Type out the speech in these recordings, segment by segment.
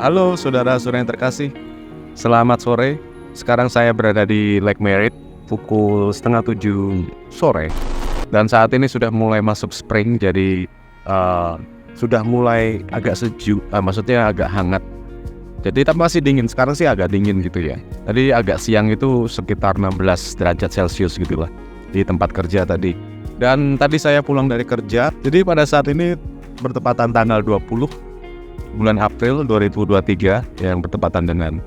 Halo saudara-saudara yang terkasih, selamat sore. Sekarang saya berada di Lake Merritt pukul setengah 7 sore. Dan saat ini sudah mulai masuk spring, jadi sudah mulai agak sejuk, maksudnya agak hangat. Jadi tapi masih dingin, sekarang sih agak dingin gitu ya. Tadi agak siang itu sekitar 16 derajat Celcius gitu lah di tempat kerja tadi. Dan tadi saya pulang dari kerja, jadi pada saat ini bertepatan tanggal 20 bulan April 2023 yang bertepatan dengan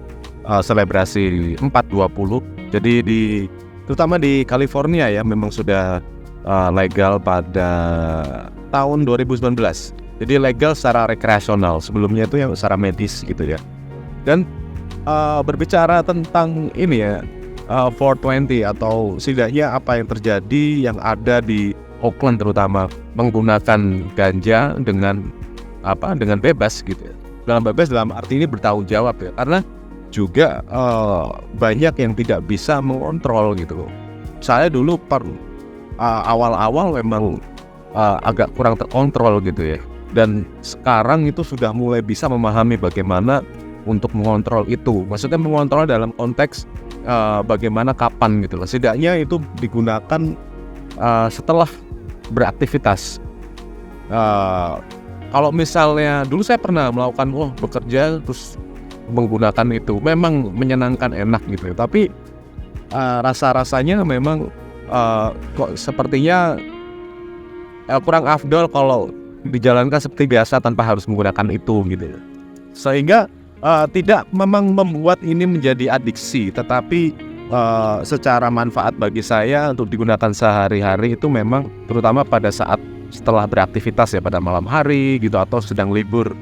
selebrasi 420. Jadi terutama di California ya memang sudah legal pada tahun 2019. Jadi legal secara rekreasional, sebelumnya itu yang secara medis gitu ya. Dan berbicara tentang ini ya 420 atau setidaknya apa yang terjadi yang ada di Oakland terutama menggunakan ganja dengan bebas gitu ya. Dalam arti ini bertanggung jawab ya, karena juga banyak yang tidak bisa mengontrol gitu. Saya dulu awal-awal memang agak kurang terkontrol gitu ya, dan sekarang itu sudah mulai bisa memahami bagaimana untuk mengontrol itu. Maksudnya mengontrol dalam konteks bagaimana kapan gitu loh. Setidaknya itu digunakan setelah beraktivitas. Kalau misalnya dulu saya pernah melakukan bekerja terus menggunakan itu, memang menyenangkan, enak gitu. Tapi rasa-rasanya memang kok sepertinya kurang afdol kalau dijalankan seperti biasa tanpa harus menggunakan itu gitu. Sehingga tidak memang membuat ini menjadi adiksi, tetapi secara manfaat bagi saya untuk digunakan sehari-hari itu memang terutama pada saat setelah beraktivitas ya, pada malam hari gitu atau sedang libur.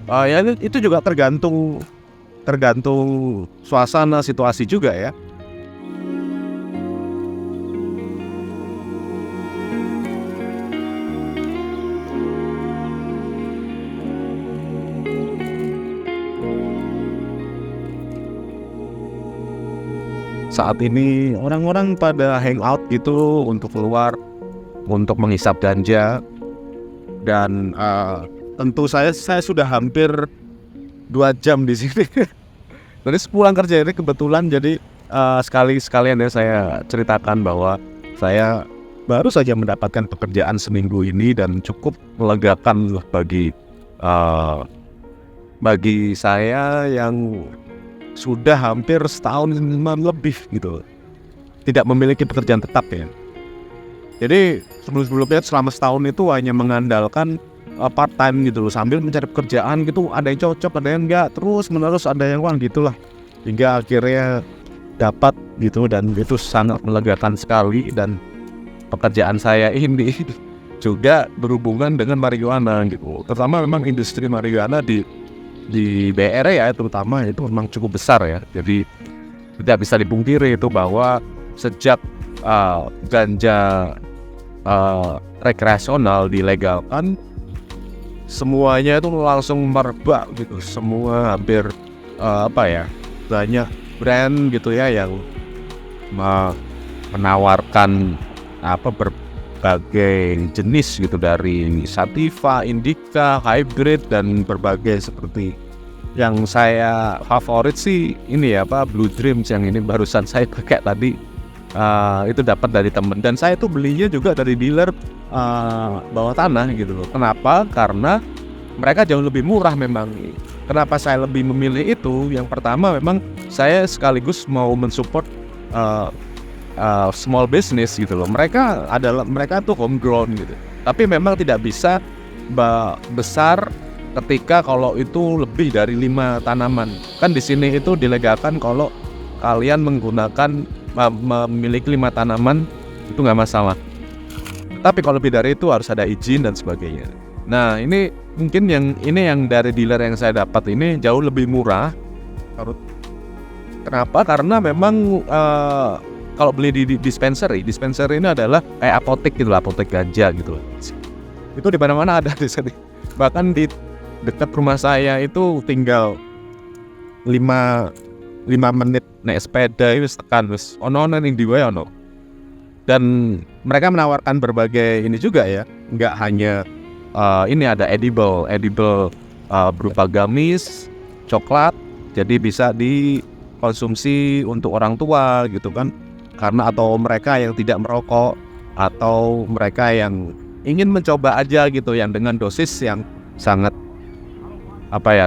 Ya itu juga tergantung suasana situasi juga ya. Saat ini orang-orang pada hangout gitu untuk keluar untuk menghisap ganja, dan tentu saya sudah hampir 2 jam di sini. Jadi sepulang kerja ini kebetulan, jadi sekalian ya saya ceritakan bahwa saya baru saja mendapatkan pekerjaan seminggu ini dan cukup melegakan bagi saya yang sudah hampir setahun lebih gitu tidak memiliki pekerjaan tetap ya. Jadi sebelumnya selama setahun itu hanya mengandalkan part time gitu loh, sambil mencari pekerjaan gitu, ada yang cocok, ada yang enggak, terus menerus ada yang gitulah, hingga akhirnya dapat gitu, dan itu sangat melegakan sekali. Dan pekerjaan saya ini juga berhubungan dengan marijuana gitu, terutama memang industri marijuana di BR ya, terutama itu memang cukup besar ya. Jadi tidak bisa dipungkiri itu bahwa sejak ganja rekreasional dilegalkan, semuanya itu langsung merebak gitu. Semua hampir banyak brand gitu ya yang menawarkan berbagai jenis gitu, dari sativa, indica, hybrid, dan berbagai seperti yang saya favorit sih ini ya Blue Dreams, yang ini barusan saya pakai tadi. Itu dapat dari temen, dan saya tuh belinya juga dari dealer bawah tanah gitu loh. Kenapa? Karena mereka jauh lebih murah memang. Kenapa saya lebih memilih itu? Yang pertama memang saya sekaligus mau mensupport small business gitu loh. Mereka tuh homegrown gitu. Tapi memang tidak bisa besar ketika kalau itu lebih dari 5 tanaman. Kan di sini itu dilegalkan kalau kalian memiliki 5 tanaman itu nggak masalah. Tapi kalau lebih dari itu harus ada izin dan sebagainya. Nah ini mungkin yang dari dealer yang saya dapat ini jauh lebih murah. Kenapa? Karena memang kalau beli di dispensary ini adalah kayak apotek gitu lah, apotek ganja gitu. Itu di mana-mana ada di sini. Bahkan di dekat rumah saya itu tinggal 5 menit naik sepeda itu tekan wis ono ning diwe ono. Dan mereka menawarkan berbagai ini juga ya, nggak hanya ini ada edible berupa gummies, coklat, jadi bisa dikonsumsi untuk orang tua gitu kan, karena atau mereka yang tidak merokok, atau mereka yang ingin mencoba aja gitu, yang dengan dosis yang sangat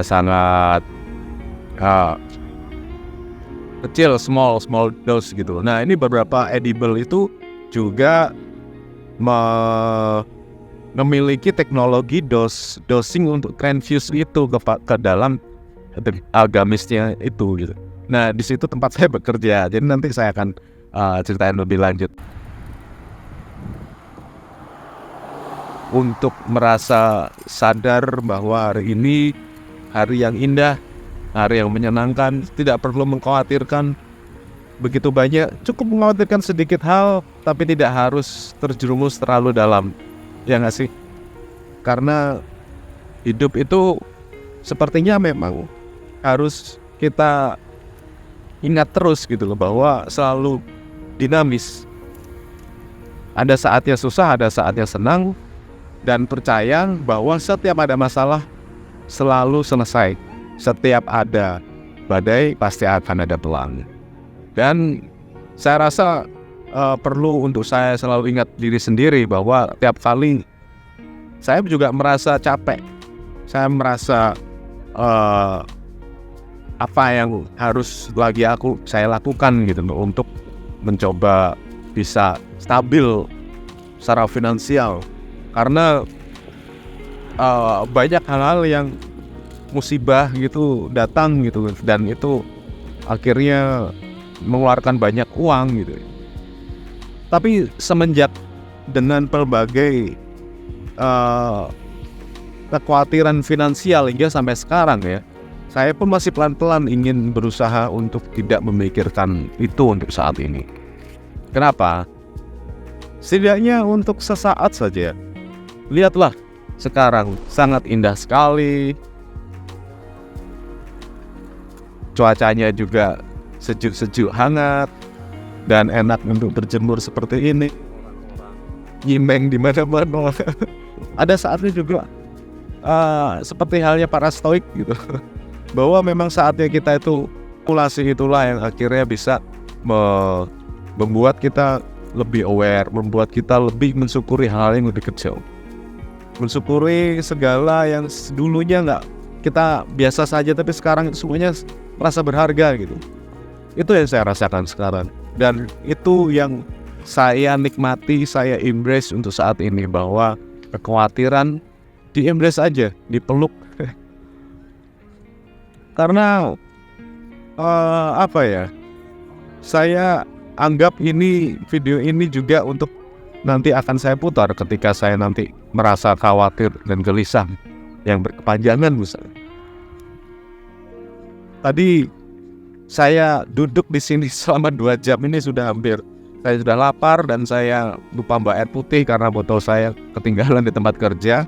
sangat kecil, small dose gitu. Nah, ini beberapa edible itu juga memiliki teknologi dosing untuk transfuse itu ke dalam agamisnya itu gitu. Nah, di situ tempat saya bekerja. Jadi nanti saya akan ceritain lebih lanjut. Untuk merasa sadar bahwa hari ini hari yang indah, hari yang menyenangkan, tidak perlu mengkhawatirkan begitu banyak, cukup mengkhawatirkan sedikit hal, tapi tidak harus terjerumus terlalu dalam. Ya nggak sih? Karena hidup itu sepertinya memang harus kita ingat terus gitu loh, bahwa selalu dinamis. Ada saatnya susah, ada saatnya senang, dan percaya bahwa setiap ada masalah selalu selesai. Setiap ada badai pasti akan ada pelangi. Dan saya rasa perlu untuk saya selalu ingat diri sendiri bahwa tiap kali saya juga merasa capek, saya merasa apa yang harus saya lakukan gitu loh, untuk mencoba bisa stabil secara finansial, karena banyak hal-hal yang musibah gitu datang gitu, dan itu akhirnya mengeluarkan banyak uang gitu. Tapi semenjak dengan berbagai kekhawatiran finansial hingga sampai sekarang ya, saya pun masih pelan-pelan ingin berusaha untuk tidak memikirkan itu untuk saat ini. Kenapa? Setidaknya untuk sesaat saja. Lihatlah sekarang sangat indah sekali. Cuacanya juga sejuk-sejuk, hangat, dan enak untuk berjemur seperti ini. Nyimeng di mana-mana. Ada saatnya juga seperti halnya para stoik gitu, bahwa memang saatnya kita itu populasi itulah yang akhirnya bisa membuat kita lebih aware, membuat kita lebih mensyukuri hal yang lebih kecil, mensyukuri segala yang dulunya nggak kita biasa saja, tapi sekarang semuanya merasa berharga gitu. Itu yang saya rasakan sekarang, dan itu yang saya nikmati, saya embrace untuk saat ini, bahwa kekhawatiran di-embrace aja, dipeluk. Karena saya anggap video ini juga untuk nanti akan saya putar ketika saya nanti merasa khawatir dan gelisah yang berkepanjangan misalnya. Tadi saya duduk di sini selama 2 jam ini saya sudah lapar, dan saya lupa bawa air putih karena botol saya ketinggalan di tempat kerja.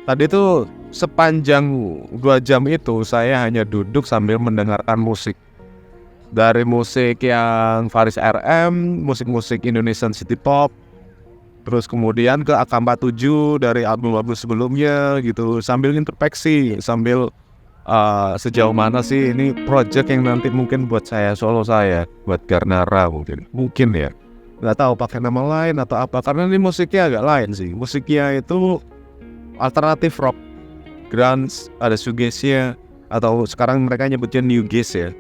Tadi itu sepanjang 2 jam itu saya hanya duduk sambil mendengarkan musik. Dari musik yang Faris RM, musik-musik Indonesian City Pop, terus kemudian ke AK47 dari album-album sebelumnya gitu, sambil introspeksi, sambil sejauh mana sih ini project yang nanti mungkin buat solo saya, buat Garnara mungkin ya, nggak tahu pakai nama lain atau apa, karena ini musiknya agak lain sih. Musiknya itu alternatif rock, grunge, ada shoegaze-nya, atau sekarang mereka nyebutnya new gaze ya.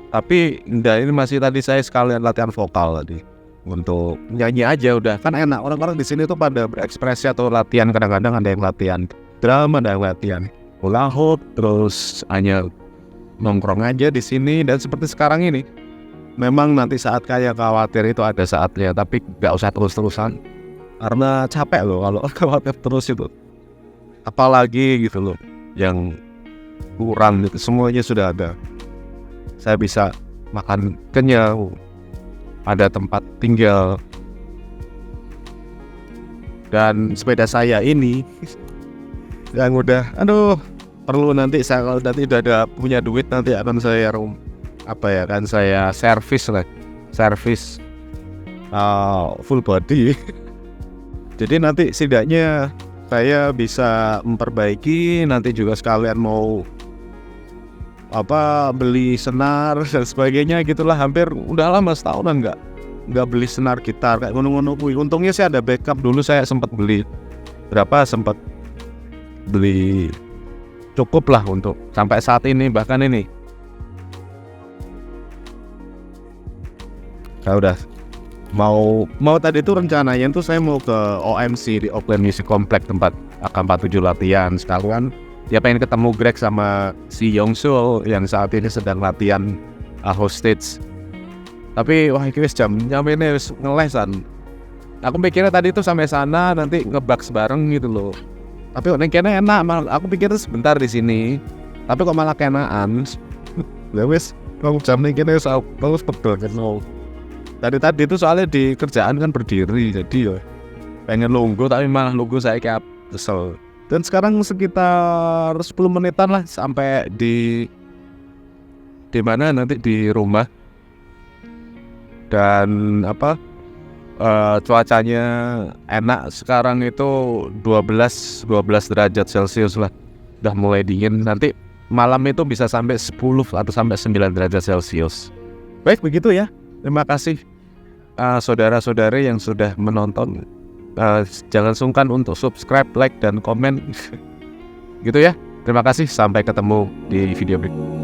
Tapi ini masih tadi saya sekalian latihan vokal tadi, untuk nyanyi aja udah kan enak. Orang-orang di sini tuh pada berekspresi atau latihan, kadang-kadang ada yang latihan drama, ada yang latihan hula hoop, terus hanya nongkrong aja di sini. Dan seperti sekarang ini, memang nanti saat kayak khawatir itu ada saatnya, tapi nggak usah terus-terusan, karena capek loh kalau khawatir terus itu. Apalagi gitu loh yang kurang gitu, semuanya sudah ada. Saya bisa makan kenyang, ada tempat tinggal, dan sepeda saya ini yang udah perlu nanti saya kalau nanti udah ada punya duit, nanti akan saya saya servis full body. Jadi nanti setidaknya saya bisa memperbaiki. Nanti juga sekalian mau beli senar dan sebagainya gitulah. Hampir udah lama setahunan nggak beli senar gitar kayak ngono-ngono kuwi. Untungnya sih ada backup. Dulu saya sempat beli cukup lah untuk sampai saat ini. Bahkan ini saya udah mau tadi itu rencananya tuh saya mau ke OMC di Oakland Music Complex, tempat AK47 latihan. Sekalian dia pengen ketemu Greg sama si Yongsul yang saat ini sedang latihan hostage. Tapi wah ini jam ini ngelesan. Aku pikirnya tadi tuh sampai sana nanti ngebaks bareng gitu loh. Tapi kok kayaknya enak, malah aku pikir tuh sebentar di sini. Tapi kok malah kenaan. Ya wis, kalau jam ini kayaknya bagus pegel kan. Tadi itu soalnya di kerjaan kan berdiri, jadi ya pengen lungguh tapi malah lungguh saya kayak kesel. Dan sekarang sekitar 10 menitan lah sampai di mana nanti di rumah. Dan cuacanya enak sekarang itu 12 derajat Celcius lah. Udah mulai dingin, nanti malam itu bisa sampai 10 atau sampai 9 derajat Celcius. Baik begitu ya. Terima kasih saudara-saudari yang sudah menonton. Jangan sungkan untuk subscribe, like, dan komen. Gitu ya. Terima kasih. Sampai ketemu di video berikutnya.